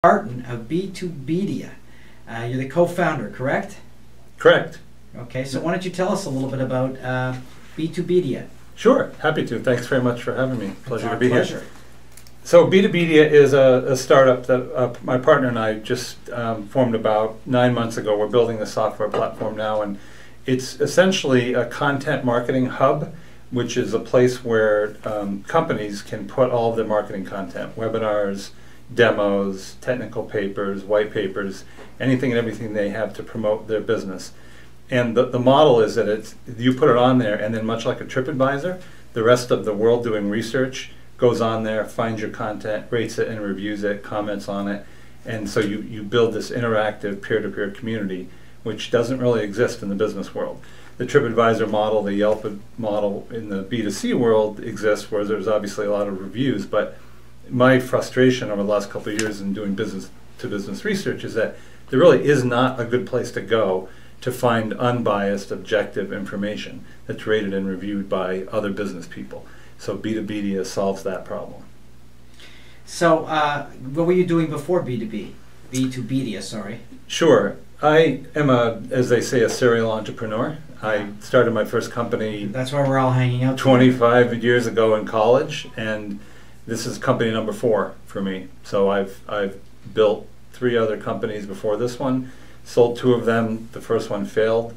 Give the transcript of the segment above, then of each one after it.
Barton of B2Bedia. You're the co-founder, correct? Correct. Okay, so why don't you tell us a little bit about B2Bedia? Sure, happy to. Thanks very much for having me. Pleasure to be Pleasure. here. So B2Bedia is a startup that my partner and I just formed about 9 months ago. We're building a software platform now, and it's essentially a content marketing hub, which is a place where companies can put all of their marketing content, webinars, demos, technical papers, white papers, anything and everything they have to promote their business. And the model is that you put it on there, and then much like a TripAdvisor, the rest of the world doing research goes on there, finds your content, rates it and reviews it, comments on it, and so you build this interactive peer-to-peer community which doesn't really exist in the business world. The TripAdvisor model, the Yelp model in the B2C world exists, where there's obviously a lot of reviews, but my frustration over the last couple of years in doing business-to-business research is that there really is not a good place to go to find unbiased, objective information that's rated and reviewed by other business people. So B2Bedia solves that problem. So what were you doing before B2B? B2Bedia, sorry. Sure. I am as they say, a serial entrepreneur. I started my first company. That's why we're all hanging out 25 years ago in college, and this is company number 4 for me. So I've built 3 other companies before this one, sold 2 of them. The first one failed,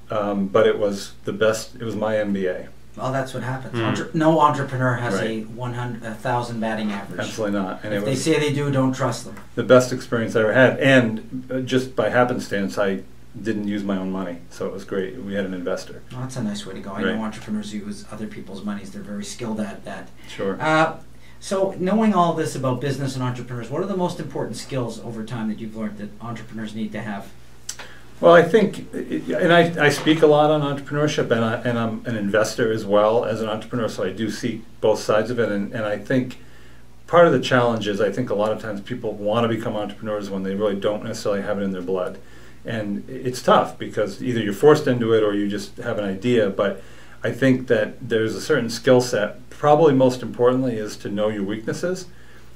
but it was the best. It was my MBA. Well, that's what happens. No entrepreneur has Right. a 1,000 batting average. Absolutely not. And if they say they do, don't trust them. The best experience I ever had, and just by happenstance, I didn't use my own money, so it was great. We had an investor. Well, that's a nice way to go. I Right. know entrepreneurs use other people's monies. They're very skilled at that. Sure. So knowing all this about business and entrepreneurs, what are the most important skills over time that you've learned that entrepreneurs need to have? Well, I think, and I speak a lot on entrepreneurship, and I'm an investor as well as an entrepreneur, so I do see both sides of it, and I think part of the challenge is I think a lot of times people want to become entrepreneurs when they really don't necessarily have it in their blood. And it's tough because either you're forced into it or you just have an idea, but I think that there's a certain skill set. Probably most importantly is to know your weaknesses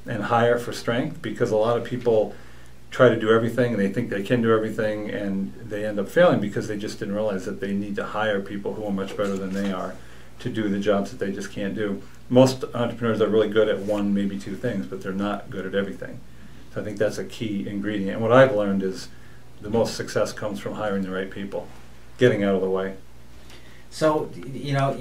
and hire for strength, because a lot of people try to do everything and they think they can do everything, and they end up failing because they just didn't realize that they need to hire people who are much better than they are to do the jobs that they just can't do. Most entrepreneurs are really good at 1, maybe 2 things, but they're not good at everything. So I think that's a key ingredient. And what I've learned is the most success comes from hiring the right people, getting out of the way. So, you know,